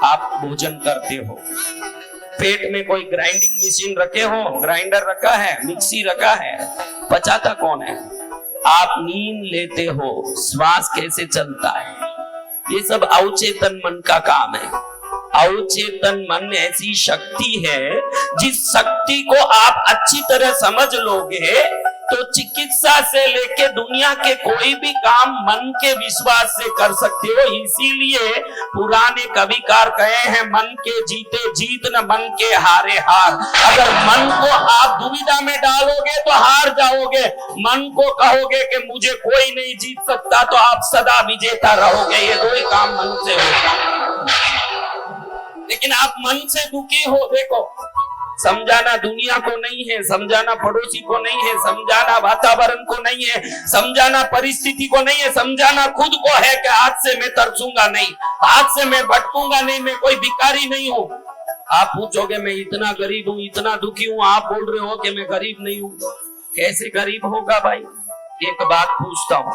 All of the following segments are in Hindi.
आप भोजन करते हो, पेट में कोई ग्राइंडिंग मशीन रखे हो, ग्राइंडर रखा है, मिक्सी रखा है, पचाता कौन है? आप नींद लेते हो, श्वास कैसे चलता है, ये सब अवचेतन मन का काम है। अवचेतन मन ऐसी शक्ति है, जिस शक्ति को आप अच्छी तरह समझ लोगे तो चिकित्सा से लेके दुनिया के कोई भी काम मन के विश्वास से कर सकते हो। इसीलिए पुराने कविकार कहे हैं, मन के जीते जीत न मन के हारे हार। अगर मन को आप दुविधा में डालोगे तो हार जाओगे, मन को कहोगे कि मुझे कोई नहीं जीत सकता तो आप सदा विजेता रहोगे। ये दो ही काम मन से होता है। लेकिन आप मन से दुखी हो, देखो समझाना दुनिया को नहीं है, समझाना पड़ोसी को नहीं है, समझाना वातावरण को नहीं है, समझाना परिस्थिति को नहीं है, समझाना खुद को है कि आज से मैं तरसूंगा नहीं, आज से मैं भटकूंगा नहीं, मैं कोई भिखारी नहीं हूं। आप पूछोगे मैं इतना गरीब हूं, इतना दुखी हूं, आप बोल रहे हो कि मैं गरीब नहीं हूं। कैसे गरीब होगा भाई? एक बात पूछता हूं,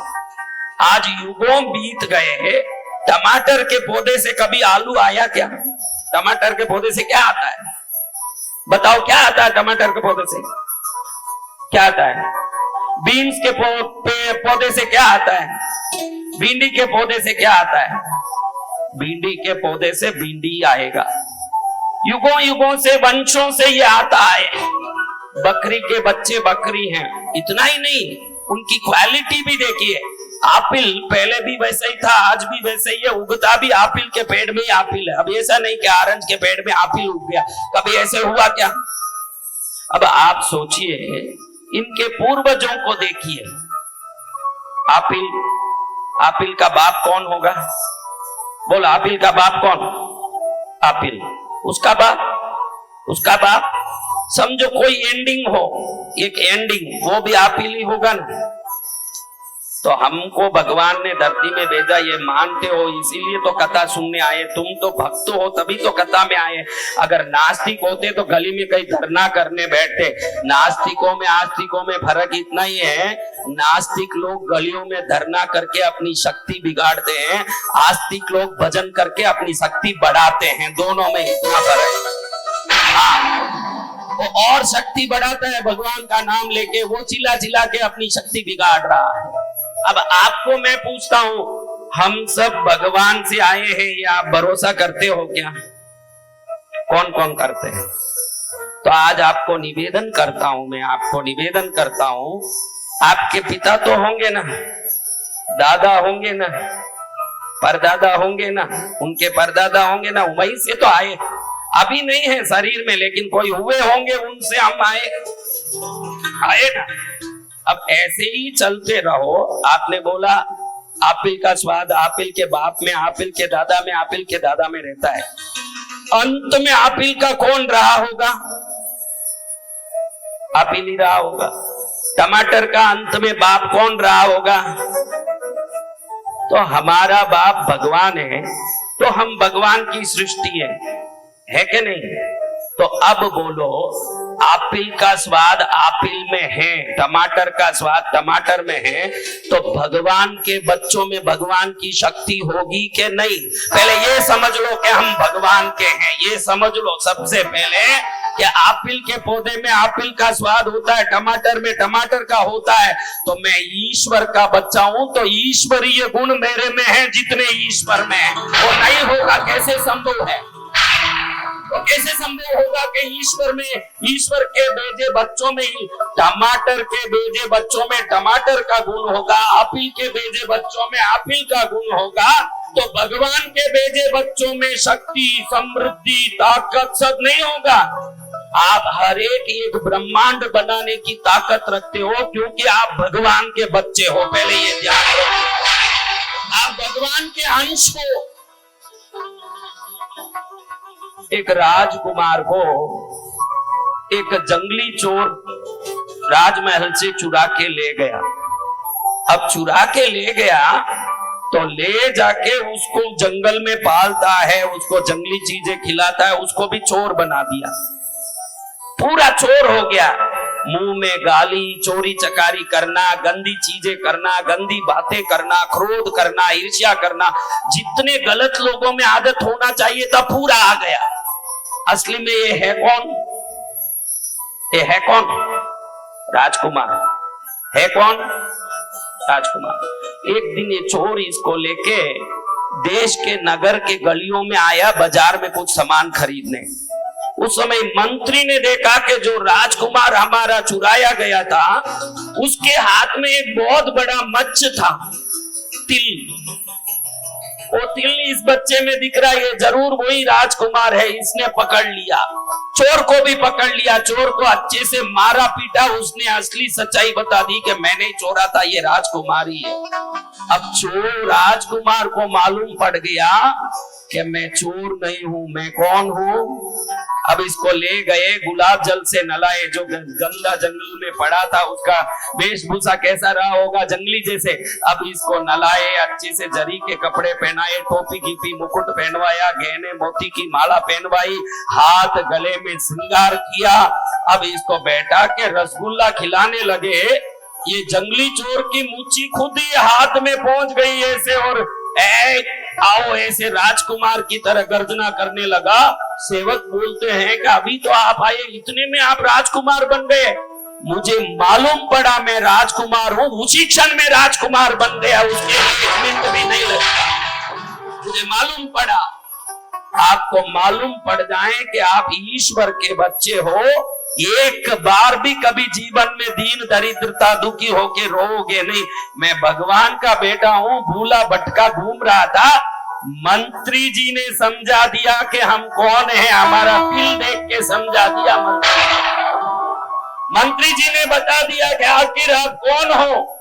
आज युगों बीत गए, टमाटर के पौधे से कभी आलू आया क्या? टमाटर के पौधे से क्या आता है? बताओ क्या आता है टमाटर के पौधे से? क्या आता है? बीन्स के पौधे से क्या आता है? भिंडी के पौधे से क्या आता है? भिंडी के पौधे से भिंडी आएगा। युगों युगों से, वंशों से ये आता है। बकरी के बच्चे बकरी हैं, इतना ही नहीं, उनकी क्वालिटी भी देखिए। आपिल पहले भी वैसा ही था, आज भी वैसे ही है, उगता भी आपिल के पेड़ में ही आपिल है। अब ऐसा नहीं कि ऑरेंज के पेड़ में आपिल उग गया, कभी ऐसे हुआ क्या? अब आप सोचिए, इनके पूर्वजों को देखिए। आपिल का बाप कौन होगा? बोल, आपिल का बाप कौन? आपिल। उसका बाप समझो कोई एंडिंग हो, एक एंडिंग, वो भी आपिल ही होगा ना। तो हमको भगवान ने धरती में भेजा, ये मानते हो, इसीलिए तो कथा सुनने आए। तुम तो भक्त हो तभी तो कथा में आए। अगर नास्तिक होते तो गली में कहीं धरना करने बैठते। नास्तिकों में आस्तिकों में फर्क इतना ही है, नास्तिक लोग गलियों में धरना करके अपनी शक्ति बिगाड़ते हैं, आस्तिक लोग भजन करके अपनी शक्ति बढ़ाते हैं। दोनों में इतना फर्क है। हाँ, वो और शक्ति बढ़ाता है भगवान का नाम लेके, वो चिल्ला चिल्ला के अपनी शक्ति बिगाड़ रहा है। अब आपको मैं पूछता हूं, हम सब भगवान से आए हैं, ये आप भरोसा करते हो क्या? कौन कौन करते हैं? तो आज आपको निवेदन करता हूं, मैं आपको निवेदन करता हूं, आपके पिता तो होंगे ना, दादा होंगे ना, परदादा होंगे ना, उनके परदादा होंगे ना, वहीं से तो आए। अभी नहीं है शरीर में, लेकिन कोई हुए होंगे, उनसे हम आए ना। अब ऐसे ही चलते रहो। आपने बोला आपिल का स्वाद आपिल के बाप में, आपिल के दादा में, आपिल के दादा में रहता है। अंत में आपिल का कौन रहा होगा? आपिल ही रहा होगा। टमाटर का अंत में बाप कौन रहा होगा? तो हमारा बाप भगवान है, तो हम भगवान की सृष्टि है कि नहीं? तो अब बोलो, आपिल का स्वाद आपिल में है, टमाटर का स्वाद टमाटर में है, तो भगवान के बच्चों में भगवान की शक्ति होगी कि नहीं? पहले ये समझ लो कि हम भगवान के हैं, ये समझ लो सबसे पहले कि आपिल के पौधे में आपिल का स्वाद होता है, टमाटर में टमाटर का होता है। तो मैं ईश्वर का बच्चा हूं, तो ईश्वरीय गुण मेरे में है जितने ईश्वर में है। वो नहीं होगा, कैसे संभव है? तो कैसे संभव होगा कि ईश्वर के भेजे बच्चों में ही टमाटर के भेजे बच्चों में टमाटर का गुण होगा, आपिल के भेजे बच्चों में आपिल का गुण होगा? तो भगवान के भेजे बच्चों में शक्ति, समृद्धि, ताकत सब नहीं होगा। आप हर एक ब्रह्मांड बनाने की ताकत रखते हो, क्योंकि आप भगवान के बच्चे हो। पहले ये ध्यान रखो, आप भगवान के अंश हो। एक राजकुमार को एक जंगली चोर राजमहल से चुरा के ले गया। अब चुरा के ले गया तो ले जाके उसको जंगल में पालता है, उसको जंगली चीजें खिलाता है, उसको भी चोर बना दिया, पूरा चोर हो गया। मुंह में गाली, चोरी चकारी करना, गंदी चीजें करना, गंदी बातें करना, क्रोध करना, ईर्ष्या करना, जितने गलत लोगों में आदत होना चाहिए था पूरा आ गया। असली में ये है कौन? ये है कौन? राजकुमार है। कौन? राजकुमार। एक दिन ये चोर इसको लेके देश के नगर के गलियों में आया बाजार में कुछ सामान खरीदने। उस समय मंत्री ने देखा कि जो राजकुमार हमारा चुराया गया था उसके हाथ में एक बहुत बड़ा मच्छ था, तिल। वो तिल इस बच्चे में दिख रहा है, ये जरूर वही राजकुमार है। इसने पकड़ लिया, चोर को भी पकड़ लिया, चोर को अच्छे से मारा पीटा। उसने असली सच्चाई बता दी कि मैंने चोरा था, ये राजकुमार ही है। अब चोर राजकुमार को मालूम पड़ गया कि मैं चोर नहीं हूं, मैं कौन हूं। अब इसको ले गए, गुलाब जल से नलाए। जो गंदा जंगल में पड़ा था उसका वेशभूषा कैसा रहा होगा, जंगली जैसे। अब इसको नलाए, अच्छे से जरी के कपड़े पहनाए, टोपी कीपी, मुकुट पहनवाया, गहने मोती की माला पहनवाई, हाथ गले में श्रृंगार किया। अब इसको बैठा के रसगुल्ला खिलाने लगे। ये जंगली चोर की मुच्ची खुद ही हाथ में पहुंच गई ऐसे, और आओ ऐसे राजकुमार की तरह गर्जना करने लगा। सेवक बोलते हैं कि अभी तो आप आए, इतने में आप राजकुमार बन गए। मुझे मालूम पड़ा मैं राजकुमार हूं, उसी क्षण में राजकुमार बन गया, उसके एक मिनट भी नहीं लगा। मुझे मालूम पड़ा। आपको मालूम पड़ जाए कि आप ईश्वर के बच्चे हो, एक बार भी कभी जीवन में दीन दरिद्रता दुखी होके रोओगे नहीं। मैं भगवान का बेटा हूं, भूला भटका घूम रहा था, मंत्री जी ने समझा दिया कि हम कौन है, हमारा दिल देख के समझा दिया। मंत्री जी ने बता दिया कि आखिर आप कौन हो।